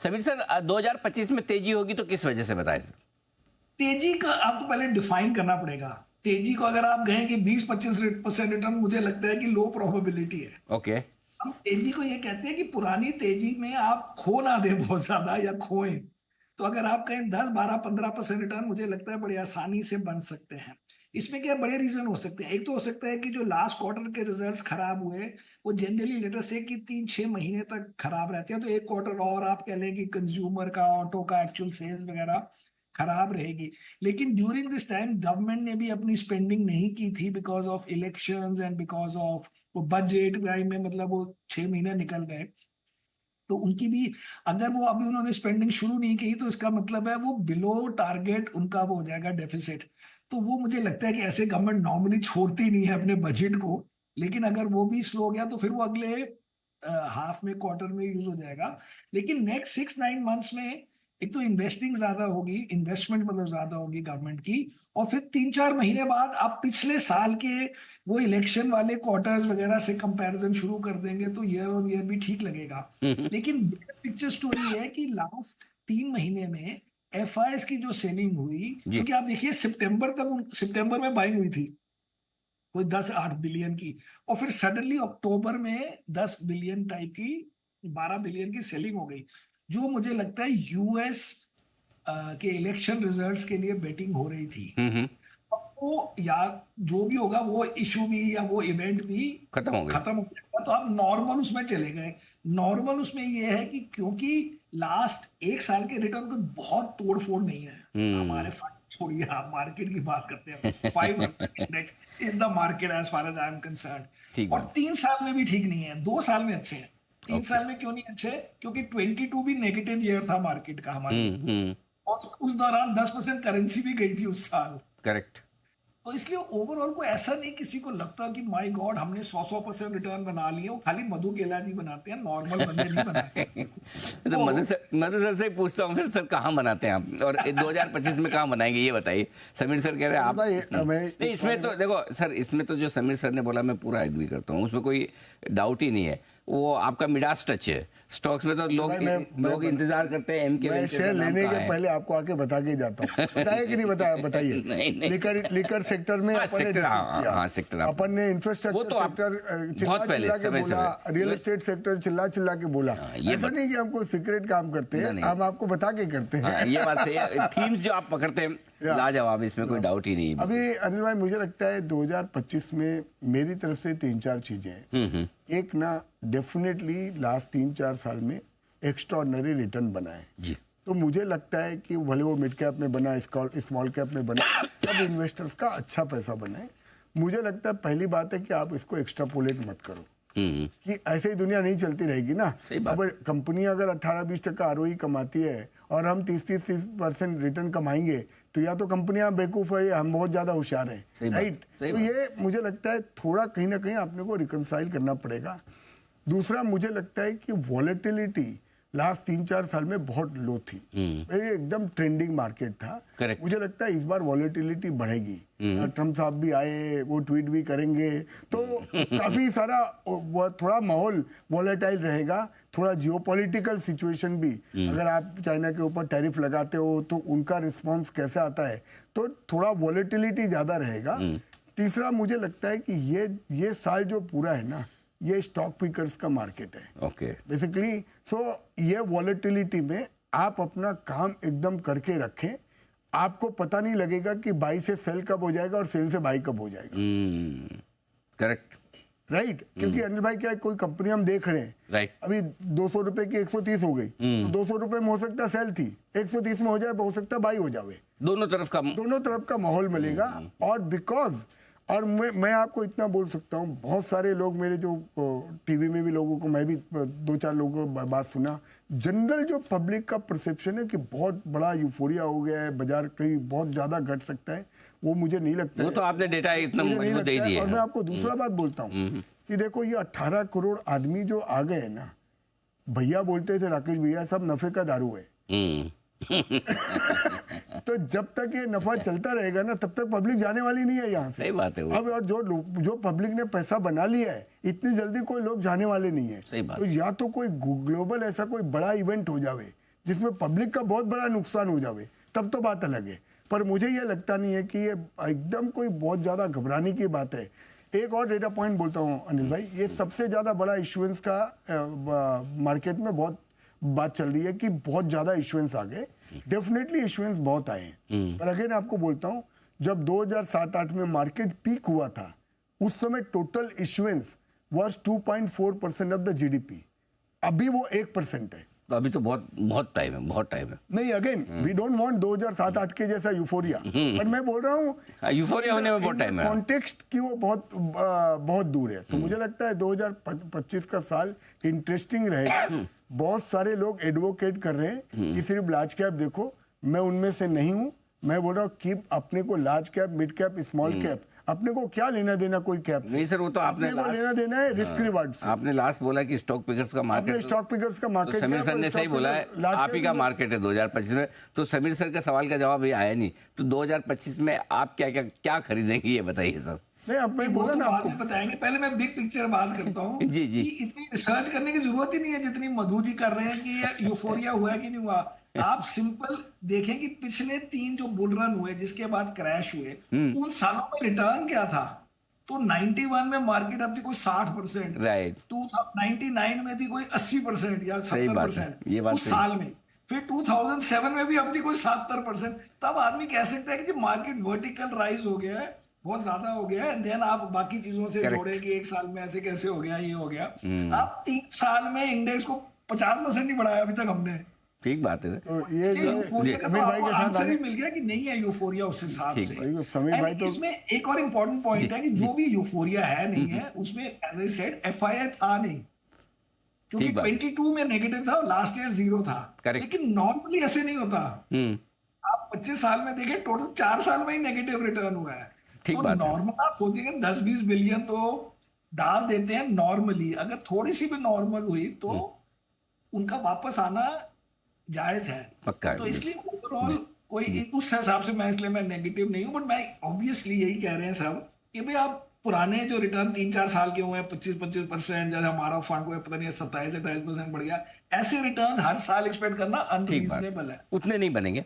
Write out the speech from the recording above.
Sameer sir 2025 में तेजी होगी तो किस वजह से बताएं सर? तेजी का आपको पहले डिफाइन करना पड़ेगा। तेजी को अगर आप कहें कि 20-25% रिटर्न, मुझे लगता है कि लो प्रोबेबिलिटी है। ओके। हम तेजी को ये कहते हैं कि पुरानी तेजी में आप खो ना दें बहुत ज्यादा या खोएं। तो अगर आप कहें 10-12-15% रिटर्न, मुझे लगता है बड़ी आसानी से बन सकते हैं। इसमें क्या बड़े रीजन हो सकते हैं। एक तो हो सकता है कि जो लास्ट क्वार्टर के रिजल्ट्स खराब हुए, वो जनरली लेटर से कि 3-6 महीने तक खराब रहते हैं। तो एक क्वार्टर और आप कह लें कि कंज्यूमर का, ऑटो का एक्चुअल सेल्स वगैरह खराब रहेगी। लेकिन ड्यूरिंग दिस टाइम गवर्नमेंट ने भी अपनी स्पेंडिंग नहीं की थी because of elections and because of वो बजट टाइम में, मतलब वो 6 महीने निकल गए। तो उनकी भी, अगर वो अभी उन्होंने स्पेंडिंग शुरू नहीं की तो इसका मतलब है वो बिलो टारगेट उनका वो हो जाएगा डेफिसिट। तो वो मुझे लगता है कि ऐसे गवर्नमेंट नॉर्मली छोड़ती नहीं है अपने बजट को। लेकिन अगर वो भी स्लो हो गया तो फिर वो अगले हाफ में, क्वार्टर में यूज हो जाएगा। लेकिन नेक्स्ट 6-9 मंथ्स में एक तो इन्वेस्टिंग ज्यादा होगी, इन्वेस्टमेंट मतलब ज्यादा होगी गवर्नमेंट की। और फिर 3-4 महीने बाद आप पिछले साल के वो इलेक्शन वाले क्वार्टर्स वगैरह से कंपैरिजन शुरू कर देंगे तो ईयर ऑन ईयर भी ठीक लगेगा। लेकिन पिक्चर स्टोरी है कि लास्ट 3 महीने में एफआईएस की जो सेलिंग हुई, जी। क्योंकि आप देखिए सितंबर तक, सितंबर में बाइंग हुई थी कोई 10-8 बिलियन की, और फिर सडनली अक्टूबर में 10 बिलियन टाइप की, 12 बिलियन की सेलिंग हो गई। जो मुझे लगता है यूएस के इलेक्शन रिजल्ट्स के लिए बेटिंग हो रही थी। हम्म। अब वो, या जो भी होगा वो इशू भी या वो इवेंट भी खत्म हो गई। खत्म हो गया, तो आप नॉर्मल उसमें चले गए। नॉर्मल उसमें ये है कि क्योंकि लास्ट 1 साल के रिटर्न को बहुत तोड़ फोड़ नहीं है। हमारे हम्म। फंड छोड़िए, आप मार्केट की बात करते हैं। 500 index is the market as far as I am concern. ठीक और बात। 3 साल में भी ठीक नहीं है, 2 साल में अच्छे हैं। तीन ओके। साल में क्यों नहीं अच्छे? क्योंकि 22 भी नेगेटिव ईयर था मार्केट का हमारे लिए। हम्म। और उस दौरान 10% करेंसी भी गई थी उस साल। करेक्ट। तो इसलिए ओवरऑल को ऐसा नहीं किसी को लगता कि माय गॉड हमने 100% रिटर्न बना लिए। वो खाली मधु केला जी बनाते हैं, नॉर्मल बंदे नहीं बनाते। तो वो मधु सर से ही पूछता हूँ फिर, सर कहाँ बनाते हैं आप, और 2025 में कहाँ बनाएंगे ये बताइए। समीर सर कह रहे हैं आप भाई मैं नहीं, इसमें तो देखो सर, इसमें तो जो समीर सर ने बोला मैं पूरा एग्री करता हूँ, उसमें कोई डाउट ही नहीं है। वो आपका मिडास टच है। स्टॉक्स में तो लोग इंतजार करते हैं एमके मैं शेयर लेने के पहले आपको आके बता के जाता हूँ। बताया कि नहीं बताया? बताइए। नहीं। लिकर सेक्टर में अपन ने डिस्कस किया। सेक्टर अपन ने इंफ्रास्ट्रक्चर सेक्टर बहुत पहले चिल्ला के बोला, रियल एस्टेट सेक्टर चिल्ला के बोला। ऐसा नहीं कि हमको सीक्रेट काम करते हैं, हम आपको बता के करते हैं। ये बात सही है। थीम्स जो आप पकड़ते हैं लाजवाब, इसमें कोई डाउट ही नहीं। अभी अनिल भाई मुझे लगता है 2025 में मेरी तरफ से 3-4 चीजें हैं। एक ना, डेफिनेटली लास्ट 3-4 साल में एक्स्ट्राऑर्डिनरी रिटर्न बना है जी। तो मुझे लगता है कि भले वो मिड कैप में बना, स्मॉल कैप में बना, सब इन्वेस्टर्स का अच्छा पैसा बना है। मुझे लगता है पहली बात है कि आप इसको एक्स्ट्रापोलेट मत करो कि ऐसे ही दुनिया नहीं चलती रहेगी ना। अब कंपनी अगर 18-20% आरओई कमाती है और हम 30% रिटर्न कमाएंगे तो या तो कंपनियां बेवकूफ है या हम बहुत ज्यादा होशियार हैं, राइट? तो ये मुझे लगता है थोड़ा कहीं ना कहीं आपने को रिकंसाइल करना पड़ेगा। दूसरा मुझे लगता है कि वॉलेटिलिटी लास्ट 3-4 साल में बहुत लो थी। एकदम ट्रेंडिंग मार्केट था। Correct. मुझे लगता है इस बार वॉलेटिलिटी बढ़ेगी। ट्रम्प साहब भी आए, वो ट्वीट भी करेंगे तो काफी सारा थोड़ा माहौल वॉलेटाइल रहेगा। थोड़ा जियोपॉलिटिकल सिचुएशन भी, अगर आप चाइना के ऊपर टैरिफ लगाते हो तो उनका रिस्पॉन्स कैसे आता है, तो थोड़ा वॉलेटिलिटी ज्यादा रहेगा। तीसरा मुझे लगता है कि ये साल जो पूरा है ना, ये स्टॉक पिकर्स का मार्केट है। ओके। बेसिकली सो ये वॉलेटिलिटी में आप अपना काम एकदम करके रखें। आपको पता नहीं लगेगा कि बाई से सेल कब हो जाएगा और सेल से बाई कब हो जाएगा। करेक्ट। राइट। क्योंकि अनिल भाई क्या है, कोई कंपनी हम देख रहे हैं, राइट, अभी 200 रुपए की 130 हो गई तो 200 रुपए में हो सकता है सेल थी, 130 में हो जाए, हो सकता है बाई हो जावे। दोनों तरफ का माहौल मिलेगा। और बिकॉज, और मैं आपको इतना बोल सकता हूँ, बहुत सारे लोग मेरे जो टीवी में भी लोगों को, मैं भी 2-4 लोगों को बात सुना, जनरल जो पब्लिक का परसेप्शन है कि बहुत बड़ा यूफोरिया हो गया है, बाजार कहीं बहुत ज्यादा घट सकता है, वो मुझे नहीं लगता। वो तो आपने डेटा इतना मजबूत दे दिया। और मैं आपको दूसरा बात बोलता हूँ कि देखो ये 18 करोड़ आदमी जो आ गए ना, भैया बोलते थे राकेश भैया, सब नफे का दारू है। तो जब तक ये नफा चलता रहेगा ना, तब तक पब्लिक जाने वाली नहीं है यहाँ से। सही बात है वो। अब और जो पब्लिक ने पैसा बना लिया है, इतनी जल्दी कोई लोग जाने वाले नहीं है। सही बात। तो या तो कोई ग्लोबल ऐसा कोई बड़ा इवेंट हो जावे जिसमें पब्लिक का बहुत बड़ा नुकसान हो जावे, तब तो बात अलग है। पर मुझे ये लगता नहीं है कि ये एकदम कोई बहुत ज़्यादा घबराने की बात है। एक और डेटा पॉइंट बोलता हूँ अनिल भाई, ये सबसे ज़्यादा बड़ा इशुएंस का मार्केट में बहुत बात चल रही है कि बहुत ज़्यादा इशुएंस आ गए। डेफिनेटली इशुएंस बहुत आए हैं, पर अगेन आपको बोलता हूँ, जब 2007-8 में मार्केट पीक हुआ था, उस समय total issuance was 2.4% of the GDP. अभी वो 1% है। तो अभी तो बहुत टाइम है, बहुत टाइम है। नहीं, अगेन वी डोंट वांट 2007-8 के जैसा यूफोरिया, पर मैं बोल रहा हूँ यूफोरिया होने में बहुत टाइम है। कॉन्टेक्स्ट की वो बहुत दूर है। तो मुझे लगता है 2025 का साल इंटरेस्टिंग रहेगा। बहुत सारे लोग एडवोकेट कर रहे हैं कि सिर्फ लार्ज कैप देखो, मैं उनमें से नहीं हूँ। मैं बोल रहा हूँ कि अपने को large cap, mid cap, small cap, अपने को क्या लेना देना कोई कैप से? नहीं सर, वो तो आपने अपने को लेना देना है रिस्क रिवार्ड से। आपने लास्ट बोला कि स्टॉक पिकर्स का मार्केट, आपने स्टॉक पिकर्स का मार्केट, तो समीर सर ने सही बोला है, आप ही का मार्केट है 2025 में। तो समीर सर का सवाल का जवाब ये आया नहीं। तो 2025 में आप क्या खरीदेंगे, ये बताइए सर। नहीं, अब मैं वो बोला तो ना बाद आपको, में बताएंगे, पहले मैं बिग पिक्चर बात करता हूँ। जी, जी। कि इतनी रिसर्च करने की जरूरत ही नहीं है जितनी मधु जी कर रहे हैं कि ये यूफोरिया हुआ है कि नहीं हुआ। आप सिंपल देखें कि पिछले 3 जो बुल रन हुए जिसके बाद क्रैश हुए, उन सालों में रिटर्न क्या था। तो 91 में मार्केट अब थी कोई 60%, राइट। 99 में थी कोई 80% या सही बात है, 70% ये बात उस सही। साल में। फिर 2007 में भी अब थी कोई 70%। तब आदमी कह सकता है कि मार्केट वर्टिकल राइज हो गया है, बहुत ज्यादा हो गया है। देन आप बाकी चीजों से Correct. जोड़े कि एक साल में ऐसे कैसे हो गया, ये हो गया। आप 3 साल में इंडेक्स को 50% नहीं बढ़ाया अभी तक हमने। ठीक बात है। तो ये जो यूफोरिया का तो समीर भाई आपको के साथ आंसर ही आगे, मिल गया कि नहीं है यूफोरिया उस हिसाब ठीक से। भाई तो समीर भाई And तो इसमें एक और इम्पोर्टेंट पॉइंट है कि जो भी यूफोरिया है नहीं है, उसमें एज आई सेड एफआईआई था नहीं, क्योंकि ठीक बात। 22 में नेगेटिव था और लास्ट ईयर 0 था। Correct. लेकिन नॉर्मली ऐसे नहीं होता। आप 25 साल में देखें, टोटल 4 साल में ही नेगेटिव रिटर्न हुआ है। ठीक तो बात है। नॉर्मल आप सोचेंगे 10-20 बिलियन तो डाल देते हैं नॉर्मली। अगर थोड़ी सी भी नॉर्मल हुई तो उनका वापस आना जायज है। पक्का है। तो इसलिए ओवरऑल कोई उस हिसाब से मैं, इसलिए मैं नेगेटिव नहीं हूं। बट मैं ऑब्वियसली यही कह रहे हैं सब कि भाई आप पुराने जो रिटर्न 3-4 साल के हुए हैं 25% जैसे हमारा फंड हुआ पता नहीं 27-28% बढ़ गया, ऐसे रिटर्न्स हर साल एक्सपेक्ट करना ठीक बात, अनरीजनेबल है। उतने नहीं बनेंगे।